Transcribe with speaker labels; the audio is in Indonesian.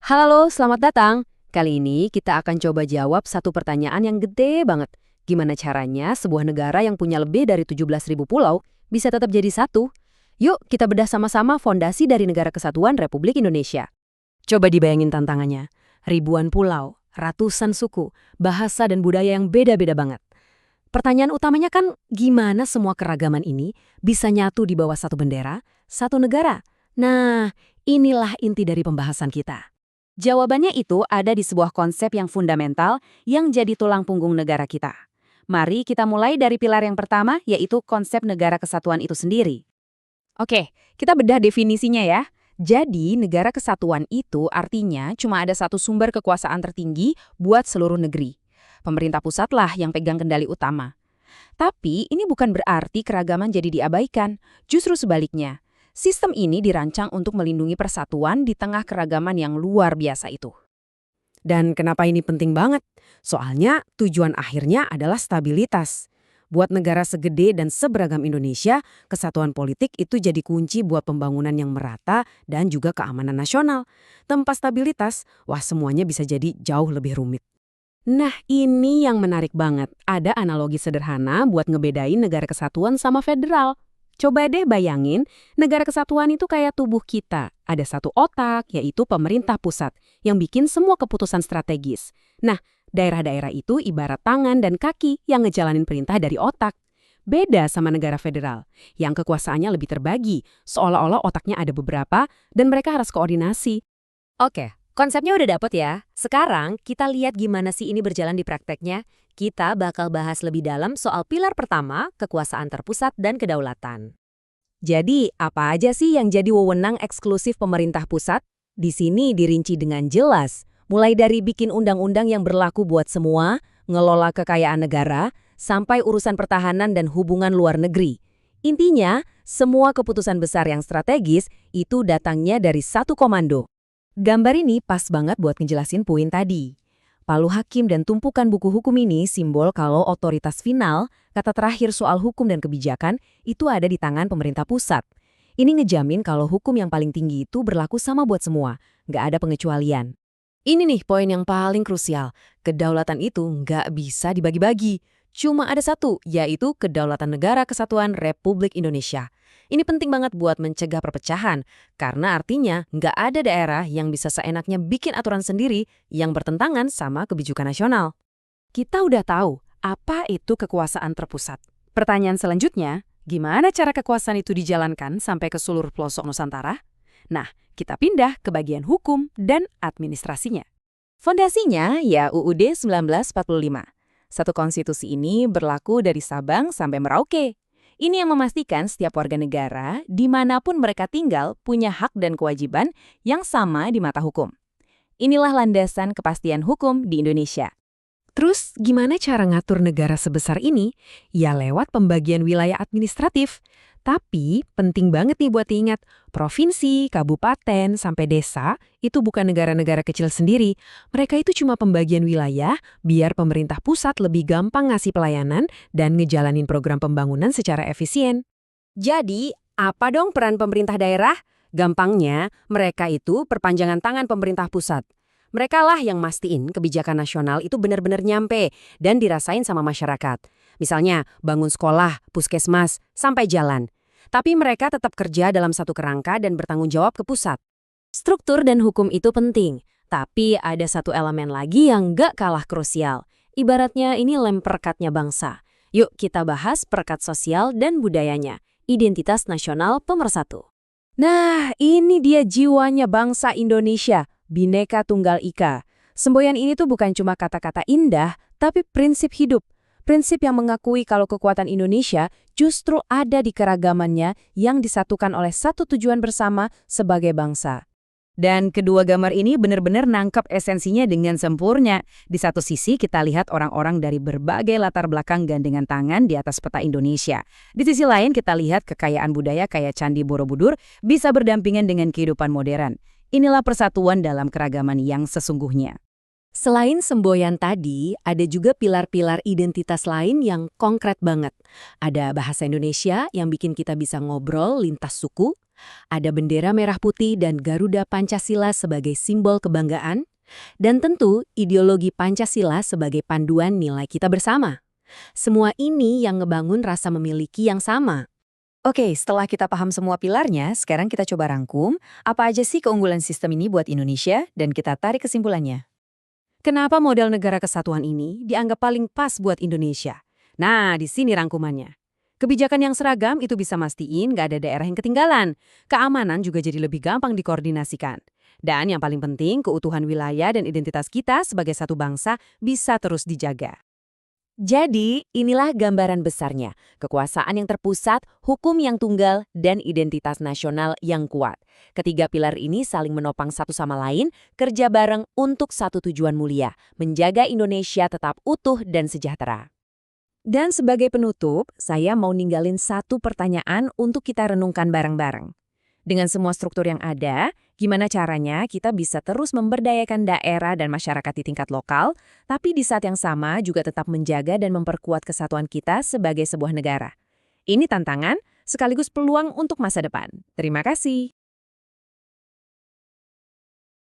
Speaker 1: Halo, selamat datang. Kali ini kita akan coba jawab satu pertanyaan yang gede banget. Gimana caranya sebuah negara yang punya lebih dari 17.000 pulau bisa tetap jadi satu? Yuk kita bedah sama-sama fondasi dari Negara Kesatuan Republik Indonesia. Coba dibayangin tantangannya. Ribuan pulau, ratusan suku, bahasa dan budaya yang beda-beda banget. Pertanyaan utamanya kan gimana semua keragaman ini bisa nyatu di bawah satu bendera, satu negara? Nah, inilah inti dari pembahasan kita. Jawabannya itu ada di sebuah konsep yang fundamental yang jadi tulang punggung negara kita. Mari kita mulai dari pilar yang pertama, yaitu konsep negara kesatuan itu sendiri. Oke, kita bedah definisinya ya. Jadi, negara kesatuan itu artinya cuma ada satu sumber kekuasaan tertinggi buat seluruh negeri. Pemerintah pusatlah yang pegang kendali utama. Tapi ini bukan berarti keragaman jadi diabaikan, justru sebaliknya. Sistem ini dirancang untuk melindungi persatuan di tengah keragaman yang luar biasa itu. Dan kenapa ini penting banget? Soalnya tujuan akhirnya adalah stabilitas. Buat negara segede dan seberagam Indonesia, kesatuan politik itu jadi kunci buat pembangunan yang merata dan juga keamanan nasional. Tanpa stabilitas, wah semuanya bisa jadi jauh lebih rumit. Nah, ini yang menarik banget. Ada analogi sederhana buat ngebedain negara kesatuan sama federal. Coba deh bayangin, negara kesatuan itu kayak tubuh kita. Ada satu otak, yaitu pemerintah pusat, yang bikin semua keputusan strategis. Nah, daerah-daerah itu ibarat tangan dan kaki yang ngejalanin perintah dari otak. Beda sama negara federal, yang kekuasaannya lebih terbagi, seolah-olah otaknya ada beberapa, dan mereka harus koordinasi. Oke, konsepnya udah dapet ya. Sekarang kita lihat gimana sih ini berjalan di prakteknya. Kita bakal bahas lebih dalam soal pilar pertama, kekuasaan terpusat dan kedaulatan. Jadi, apa aja sih yang jadi wewenang eksklusif pemerintah pusat? Di sini dirinci dengan jelas, mulai dari bikin undang-undang yang berlaku buat semua, ngelola kekayaan negara, sampai urusan pertahanan dan hubungan luar negeri. Intinya, semua keputusan besar yang strategis itu datangnya dari satu komando. Gambar ini pas banget buat ngejelasin poin tadi. Palu hakim dan tumpukan buku hukum ini simbol kalau otoritas final, kata terakhir soal hukum dan kebijakan, itu ada di tangan pemerintah pusat. Ini ngejamin kalau hukum yang paling tinggi itu berlaku sama buat semua, nggak ada pengecualian. Ini nih poin yang paling krusial, kedaulatan itu nggak bisa dibagi-bagi. Cuma ada satu, yaitu Kedaulatan Negara Kesatuan Republik Indonesia. Ini penting banget buat mencegah perpecahan, karena artinya nggak ada daerah yang bisa seenaknya bikin aturan sendiri yang bertentangan sama kebijakan nasional. Kita udah tahu apa itu kekuasaan terpusat. Pertanyaan selanjutnya, gimana cara kekuasaan itu dijalankan sampai ke seluruh pelosok Nusantara? Nah, kita pindah ke bagian hukum dan administrasinya. Fondasinya ya UUD 1945. Satu konstitusi ini berlaku dari Sabang sampai Merauke. Ini yang memastikan setiap warga negara, dimanapun mereka tinggal, punya hak dan kewajiban yang sama di mata hukum. Inilah landasan kepastian hukum di Indonesia. Terus, gimana cara ngatur negara sebesar ini? Ya lewat pembagian wilayah administratif. Tapi, penting banget nih buat diingat, provinsi, kabupaten, sampai desa, itu bukan negara-negara kecil sendiri. Mereka itu cuma pembagian wilayah, biar pemerintah pusat lebih gampang ngasih pelayanan dan ngejalanin program pembangunan secara efisien. Jadi, apa dong peran pemerintah daerah? Gampangnya, mereka itu perpanjangan tangan pemerintah pusat. Mereka lah yang mastiin kebijakan nasional itu benar-benar nyampe dan dirasain sama masyarakat. Misalnya, bangun sekolah, puskesmas, sampai jalan. Tapi mereka tetap kerja dalam satu kerangka dan bertanggung jawab ke pusat. Struktur dan hukum itu penting, tapi ada satu elemen lagi yang gak kalah krusial. Ibaratnya ini lem perekatnya bangsa. Yuk kita bahas perekat sosial dan budayanya, identitas nasional pemersatu. Nah, ini dia jiwanya bangsa Indonesia, Bhinneka Tunggal Ika. Semboyan ini tuh bukan cuma kata-kata indah, tapi prinsip hidup. Prinsip yang mengakui kalau kekuatan Indonesia justru ada di keragamannya yang disatukan oleh satu tujuan bersama sebagai bangsa. Dan kedua gambar ini benar-benar nangkep esensinya dengan sempurna. Di satu sisi kita lihat orang-orang dari berbagai latar belakang gandengan tangan di atas peta Indonesia. Di sisi lain kita lihat kekayaan budaya kayak Candi Borobudur bisa berdampingan dengan kehidupan modern. Inilah persatuan dalam keragaman yang sesungguhnya. Selain semboyan tadi, ada juga pilar-pilar identitas lain yang konkret banget. Ada bahasa Indonesia yang bikin kita bisa ngobrol lintas suku, ada bendera merah putih dan Garuda Pancasila sebagai simbol kebanggaan, dan tentu ideologi Pancasila sebagai panduan nilai kita bersama. Semua ini yang ngebangun rasa memiliki yang sama.
Speaker 2: Oke, setelah kita paham semua pilarnya, sekarang kita coba rangkum apa aja sih keunggulan sistem ini buat Indonesia dan kita tarik kesimpulannya.
Speaker 1: Kenapa model negara kesatuan ini dianggap paling pas buat Indonesia? Nah, di sini rangkumannya. Kebijakan yang seragam itu bisa mastiin nggak ada daerah yang ketinggalan. Keamanan juga jadi lebih gampang dikoordinasikan. Dan yang paling penting, keutuhan wilayah dan identitas kita sebagai satu bangsa bisa terus dijaga.
Speaker 2: Jadi, inilah gambaran besarnya. Kekuasaan yang terpusat, hukum yang tunggal, dan identitas nasional yang kuat. Ketiga pilar ini saling menopang satu sama lain, kerja bareng untuk satu tujuan mulia, menjaga Indonesia tetap utuh dan sejahtera. Dan sebagai penutup, saya mau ninggalin satu pertanyaan untuk kita renungkan bareng-bareng. Dengan semua struktur yang ada, gimana caranya kita bisa terus memberdayakan daerah dan masyarakat di tingkat lokal, tapi di saat yang sama juga tetap menjaga dan memperkuat kesatuan kita sebagai sebuah negara. Ini tantangan sekaligus peluang untuk masa depan. Terima kasih.